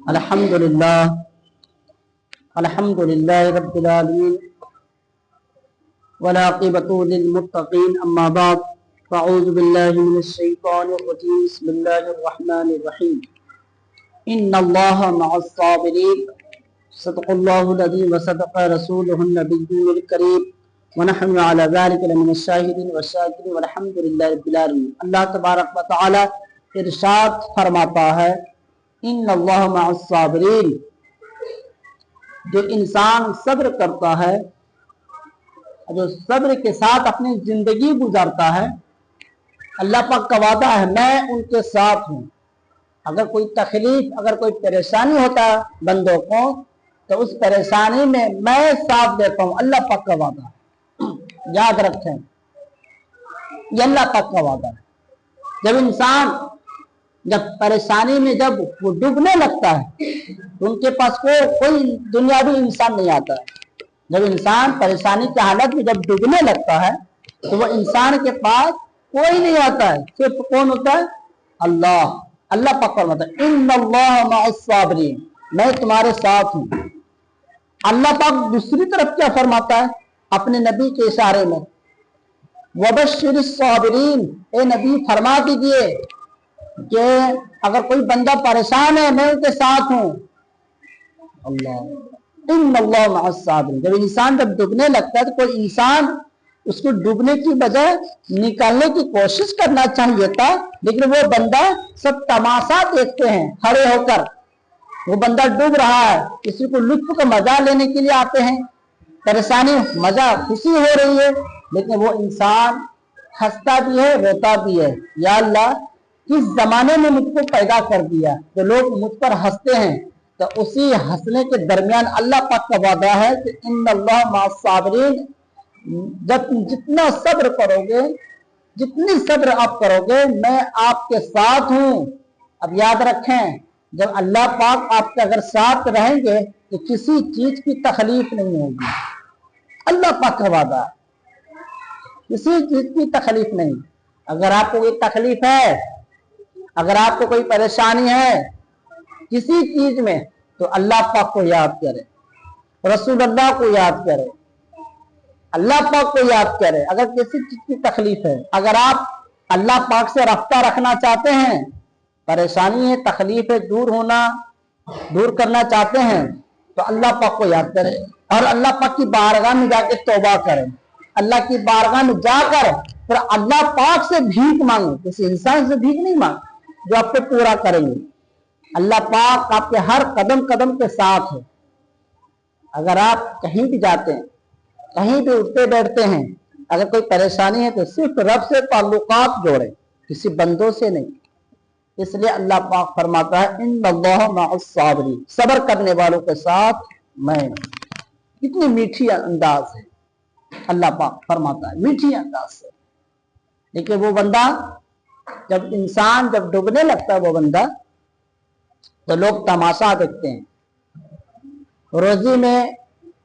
अल्हम्दुलिल्लाह रब्बिल आलमीन वलाक़िबतु लिल्मुत्तक़ीन अम्मा बाद फ़अऊज़ु बिल्लाहि मिनश शैतानिर रजीम बिस्मिल्लाहिर रहमानिर रहीम इन्नल्लाह मअस साबिरीन सदक़ल्लाहुल अज़ीम व सदक़ रसूलुहुन नबिय्युल करीम व नहनु अला ज़ालिका लमिनश शाहिदीन व शाकिरीन वल्हम्दुलिल्लाहि रब्बिल आलमीन। अल्लाह तबारक व तआला इरशाद फरमाता है, इन्नल्लाह मअस साबिरीन, जो इंसान सब्र करता है, जो सब्र के साथ अपनी जिंदगी गुजारता है, अल्लाह पाक का वादा है मैं उनके साथ हूँ। अगर कोई तकलीफ, अगर कोई परेशानी होता है बंदों को, तो उस परेशानी में मैं साथ देता हूँ। अल्लाह पाक का वादा है, याद रखें, ये अल्लाह पाक का वादा है। जब परेशानी में जब वो डूबने लगता है तो उनके पास कोई दुनियावी इंसान नहीं आता है। जब इंसान परेशानी की हालत में जब डूबने लगता है तो वो इंसान के पास कोई नहीं आता है, सिर्फ कौन होता है? अल्लाह। अल्लाह पाक फरमाता है इन्नल्लाह मअस साबिरीन, मैं तुम्हारे साथ हूँ। अल्लाह पाक दूसरी तरफ क्या फरमाता है अपने नबी के इशारे में, वबश्शिरिस साबिरीन, ए नबी फरमा दीजिए कि अगर कोई बंदा परेशान है मैं उनके साथ हूँ। अल्लाह, इन्नल्लाह मअस साबिरीन। जब इंसान जब डूबने लगता है तो कोई इंसान उसको डूबने की बजाय निकालने की कोशिश करना चाहिए था, लेकिन वो बंदा सब तमाशा देखते हैं खड़े होकर। वो बंदा डूब रहा है, किसी को लुत्फ का मजा लेने के लिए आते हैं, परेशानी मजा खुशी हो रही है, लेकिन वो इंसान हंसता भी है रोता भी है। या अल्लाह, किस जमाने में मुझको पैदा कर दिया तो लोग मुझ पर हंसते हैं, तो उसी हंसने के दरमियान अल्लाह पाक का वादा है कि इन्नल्लाह मअस साबिरीन, जब जितना सब्र करोगे, जितनी सब्र आप करोगे मैं आपके साथ हूँ। अब याद रखें, जब अल्लाह पाक आपके अगर साथ रहेंगे तो किसी चीज की तकलीफ नहीं होगी। अल्लाह पाक का वादा, किसी चीज की तकलीफ नहीं। अगर आपको कोई तकलीफ है, अगर आपको कोई परेशानी है किसी चीज में, तो अल्लाह पाक को याद करें, रसूलुल्लाह को याद करें, अल्लाह पाक को याद करें। अगर किसी चीज की तकलीफ है, अगर आप अल्लाह पाक से रफ्ता रखना चाहते हैं, परेशानी है, तकलीफ है, दूर करना चाहते हैं, तो अल्लाह पाक को याद करें और अल्लाह पाक की बारगाह में जाके तौबा करें। अल्लाह की बारगाह में जाकर फिर अल्लाह पाक से भीख मांगो, किसी इंसान से भीख नहीं मांगो जो आपको पूरा करेंगे। अल्लाह पाक आपके हर कदम कदम के साथ है। अगर आप कहीं भी जाते हैं, कहीं भी उठते बैठते हैं, अगर कोई परेशानी है तो सिर्फ रब से ताल्लुकात जोड़े, किसी बंदों से नहीं। इसलिए अल्लाह पाक फरमाता है इन्नल्लाह मअस साबिरीन, सब्र करने वालों के साथ मैं। कितनी मीठी अंदाज है, अल्लाह पाक फरमाता है मीठी अंदाज से। लेकिन वो बंदा जब इंसान जब डूबने लगता है, वो बंदा, तो लोग तमाशा देखते हैं। रोजी में,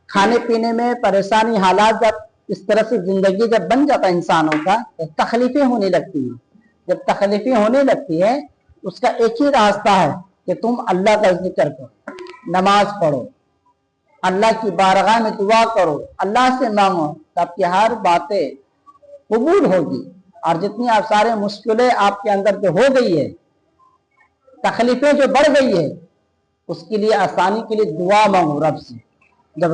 खाने पीने में परेशानी, हालात जब इस तरह से जिंदगी जब बन जाता है इंसानों का, तो तकलीफें होने लगती हैं। जब तकलीफें होने लगती है, उसका एक ही रास्ता है कि तुम अल्लाह का जिक्र करो, नमाज पढ़ो, अल्लाह की बारगाह में दुआ करो, अल्लाह से मांगो, तो आपकी हर बातें कबूल होगी। और जितनी आप सारे मुश्किलें आपके अंदर जो हो गई है, तकलीफें जो बढ़ गई है, उसके लिए आसानी के लिए दुआ मांगो रब से। जब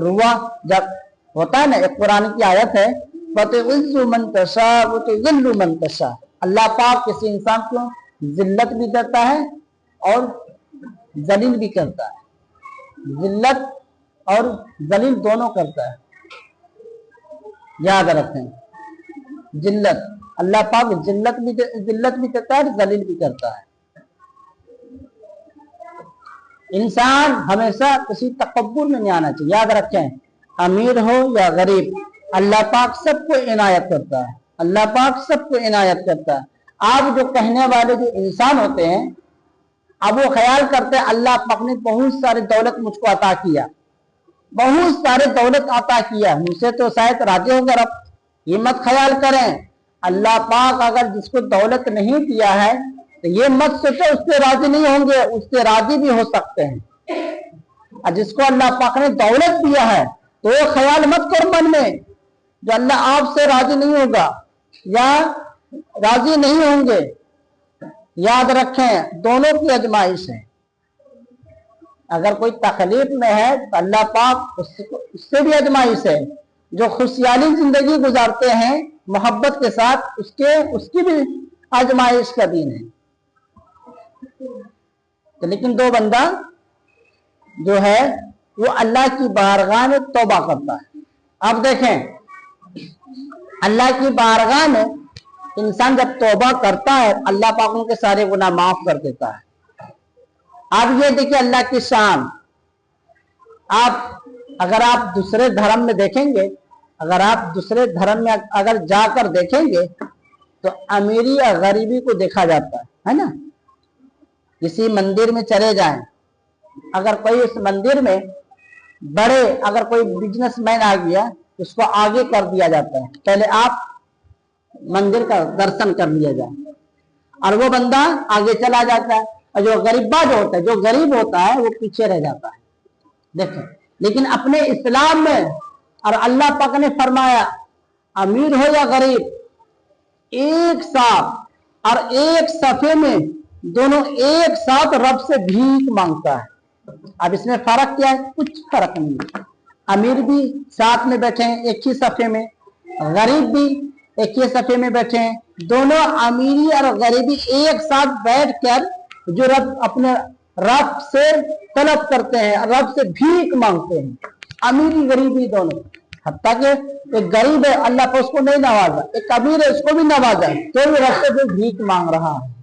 होता है ना, एक कुरान की आयत है, फतुइज़्ज़ु मन तशा व तुज़िल्लु मन तशा। अल्लाह पाक किसी इंसान को जिल्लत भी देता है और जलील भी करता है, जिल्लत और जलील दोनों करता है। याद रखें, जिल्लत, अल्लाह पाक जिल्लत भी देता है, जलील भी करता है। इंसान हमेशा किसी तकब्बुर में नहीं आना चाहिए। याद रखें, अमीर हो या गरीब, अल्लाह पाक सबको इनायत करता है, अल्लाह पाक सबको इनायत करता है। आप जो कहने वाले जो इंसान होते हैं, अब वो ख्याल करते हैं अल्लाह पाक ने बहुत सारी दौलत मुझको अता किया, बहुत सारे दौलत अता किया, मुझसे तो शायद राजी होगा रब। ये मत ख्याल करें, अल्लाह पाक अगर जिसको दौलत नहीं दिया है तो ये मत सोचो उससे राजी नहीं होंगे, उससे राजी भी हो सकते हैं। और जिसको अल्लाह पाक ने दौलत दिया है तो वो ख्याल मत करो मन में जो अल्लाह आपसे राजी नहीं होगा या राजी नहीं होंगे। याद रखें दोनों की आजमाइश है। अगर कोई तकलीफ में है तो अल्लाह पाक उससे भी आजमाइश है। जो खुशहाली जिंदगी गुजारते हैं मोहब्बत के साथ उसकी भी आजमाइश का दिन है। तो लेकिन दो बंदा जो है वो अल्लाह की बारगाह में तौबा करता है। अब देखें अल्लाह की बारगाह में इंसान जब तौबा करता है अल्लाह पाक उनके सारे गुनाह माफ कर देता है। अब ये देखिए अल्लाह की शान। अगर आप दूसरे धर्म में देखेंगे, अगर आप दूसरे धर्म में अगर जाकर देखेंगे तो अमीरी या गरीबी को देखा जाता है ना। किसी मंदिर में चले जाएं, अगर कोई उस मंदिर में बड़े अगर कोई बिजनेसमैन आ गया उसको आगे कर दिया जाता है, पहले आप मंदिर का दर्शन कर लिया जाए और वो बंदा आगे चला जाता है और जो गरीबा जो होता है, जो गरीब होता है वो पीछे रह जाता है। देखें लेकिन अपने इस्लाम में और अल्लाह पाक ने फरमाया अमीर हो या गरीब एक साथ और एक सफे में दोनों एक साथ रब से भीख मांगता है। अब इसमें फर्क क्या है? कुछ फर्क नहीं है। अमीर भी साथ में बैठे हैं एक ही सफे में, गरीब भी एक ही सफे में बैठे हैं। दोनों अमीरी और गरीबी एक साथ बैठकर जो रब अपने रब से तलब करते हैं, रब से भीख मांगते हैं, अमीरी गरीबी दोनों। हत्ता कि एक गरीब है अल्लाह को उसको नहीं नवाजा, एक अमीर है उसको भी नवाजा, तो भी रब से भीख मांग रहा है।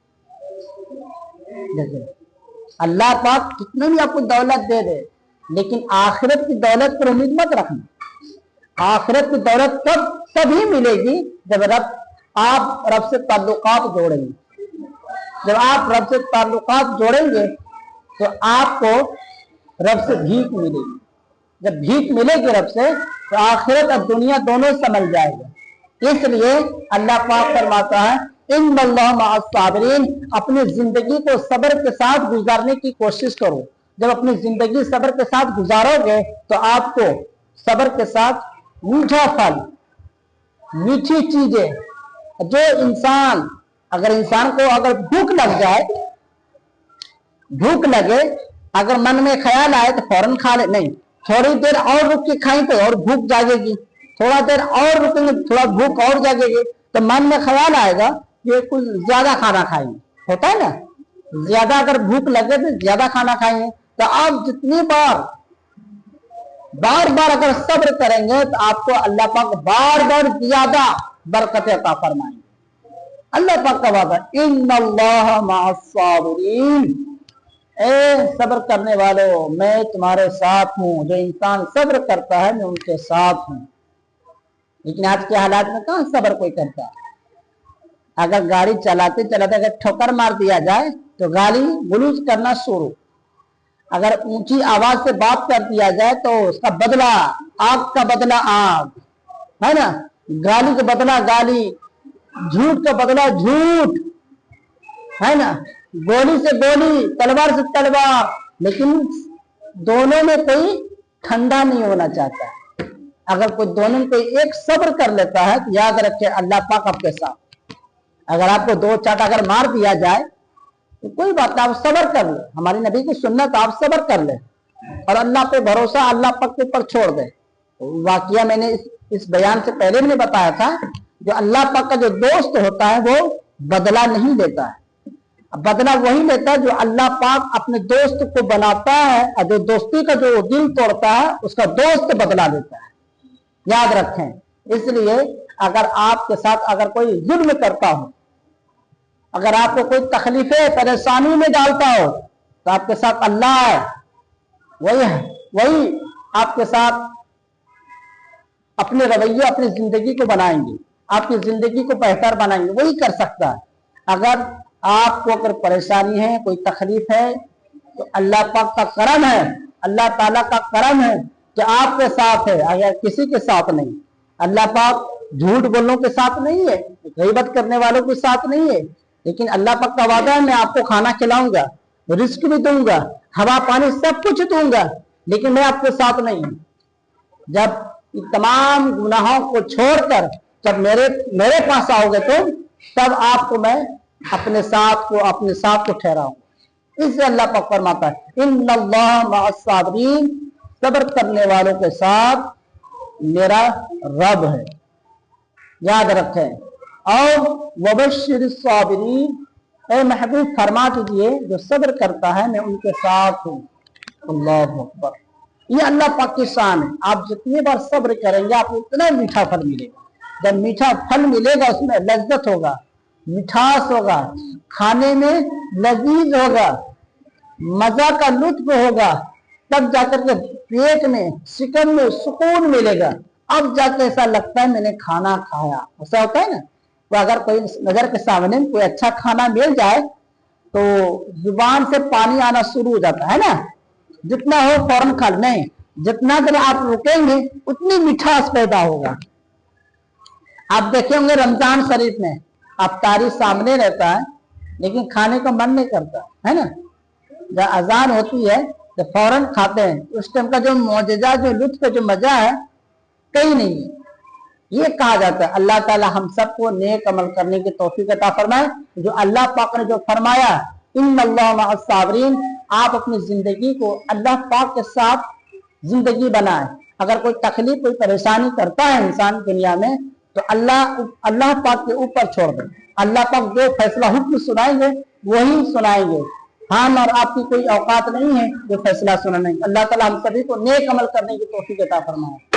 जैसे अल्लाह पाक कितने भी आपको दौलत दे दे लेकिन आखिरत की दौलत पर उम्मीद मत रखना। आखिरत की दौलत तभी मिलेगी जब आप रब से ताल्लुकात जोड़ेंगे। जब आप रब से ताल्लुकात जोड़ेंगे तो आपको रब से भीख मिलेगी। जब भीख मिलेगी रब से तो आखिरत और दुनिया दोनों संभल जाएगा। इसलिए अल्लाह पाक फरमाता है इन्नल्लाह मअस साबिरीन, अपनी जिंदगी को सब्र के साथ गुजारने की कोशिश करो। जब अपनी जिंदगी सब्र के साथ गुजारोगे तो आपको सब्र के साथ मीठा फल, मीठी चीजें, जो इंसान इंसान को अगर भूख लग जाए, भूख लगे, अगर मन में ख्याल आए तो फौरन खा ले, नहीं थोड़ी देर और रुक के खाएं तो और भूख जागेगी, थोड़ा देर और रुकेंगे थोड़ा भूख और जागेगी, तो मन में ख्याल आएगा ये कुछ ज्यादा खाना खाएंगे। होता है ना, ज्यादा अगर भूख लगे तो ज्यादा खाना खाएंगे। तो आप जितनी बार बार अगर सब्र करेंगे तो आपको अल्लाह पाक बार बार ज्यादा बरकत अता फरमाएंगे। अल्लाह पाक का वादा इन्नल्लाह मअस साबिरीन, ए सब्र करने वालों मैं तुम्हारे साथ हूं। जो इंसान सब्र करता है मैं उनके साथ हूं। लेकिन आज के हालात में कहां सब्र कोई करता है। अगर गाड़ी चलाते चलाते अगर ठोकर मार दिया जाए तो गाली गुलूज करना शुरू, अगर ऊंची आवाज से बात कर दिया जाए तो उसका बदला आग का बदला आग, है ना, गाली का बदला गाली, झूठ का बदला झूठ, है ना, गोली से गोली, तलवार से तलवार। लेकिन दोनों में कोई ठंडा नहीं होना चाहता। अगर कोई दोनों में कोई एक सब्र कर लेता है तो याद रखे अल्लाह पाक आपके साथ। अगर आपको दो चाट अगर मार दिया जाए तो कोई बात नहीं, आप सब्र कर ले। हमारी नबी की सुन्नत, आप सब्र कर ले और अल्लाह पे भरोसा अल्लाह पाक के ऊपर छोड़ दे। वाकया मैंने इस बयान से पहले मैंने बताया था, जो अल्लाह पाक का जो दोस्त होता है वो बदला नहीं लेता है। बदला वही लेता है जो अल्लाह पाक अपने दोस्त को बनाता है, और जो दोस्ती का जो दिल तोड़ता है उसका दोस्त बदला लेता है। याद रखें। इसलिए अगर आपके साथ अगर कोई जुल्म करता हो, अगर आपको कोई तकलीफें परेशानी में डालता हो तो आपके साथ अल्लाह है, वही आपके साथ अपने रवैये अपनी जिंदगी को बनाएंगे, आपकी जिंदगी को बेहतर बनाएंगे, वही कर सकता है। अगर आपको अगर परेशानी है, कोई तकलीफ है तो अल्लाह पाक का करम है, अल्लाह ताला का करम है कि आपके साथ है, अगर किसी के साथ नहीं। अल्लाह पाक झूठ बोलने के साथ नहीं है, गीबत करने वालों के साथ नहीं है, लेकिन अल्लाह पाक का वादा है मैं आपको खाना खिलाऊंगा, रिस्क भी दूंगा, हवा पानी सब कुछ दूंगा, लेकिन मैं आपके साथ नहीं हूं। जब तमाम गुनाहों को छोड़कर जब मेरे पास आओगे तुम, तब आपको मैं अपने साथ को ठहराऊंगा। इससे अल्लाह पाक फरमाता है इन्नल्लाह मअस-साबिरीन, सब्र करने वालों के साथ मेरा रब है, याद रखें। और वबश्शिरिस साबिरीन, ए महबूब फरमा दीजिए जो सब्र करता है मैं उनके साथ हूँ। अल्लाहु अकबर। ये अल्लाह पाक की शान है। आप जितनी बार सब्र करेंगे आपको उतना मीठा फल मिलेगा। जब मीठा फल मिलेगा उसमें लज्जत होगा, मिठास होगा, खाने में लजीज होगा, मजा का लुत्फ होगा, तब जाकर के पेट में शिकन में सुकून मिलेगा। अब जाके ऐसा लगता है मैंने खाना खाया। ऐसा होता है ना, तो अगर कोई नजर के सामने कोई अच्छा खाना मिल जाए तो जुबान से पानी आना शुरू हो जाता है ना, जितना हो फौरन खा नहीं, जितना देर आप रुकेंगे उतनी मिठास पैदा होगा। आप देखे होंगे रमजान शरीफ में अफ्तारी सामने रहता है लेकिन खाने का मन नहीं करता है ना। जब अजान होती है तो फौरन खाते हैं, उस टाइम का जो मौजजा, जो लुत्फ, जो मजा है कहीं नहीं है। ये कहा जाता है अल्लाह ताला हम सबको नेक अमल करने की तौफीक अता फरमाए। जो अल्लाह पाक ने जो फरमाया इन्नल्लाह मअस-साबिरीन, आप अपनी जिंदगी को अल्लाह पाक के साथ जिंदगी बनाए। अगर कोई तकलीफ, कोई परेशानी करता है इंसान दुनिया में तो अल्लाह पाक के ऊपर छोड़ दे। अल्लाह पाक जो फैसला हुक्म सुनाएंगे वही सुनाएंगे। हम और आपकी कोई औकात नहीं है जो फैसला सुनाने। अल्लाह ताला हम सभी को नेक अमल करने की तौफीक अता फरमाए।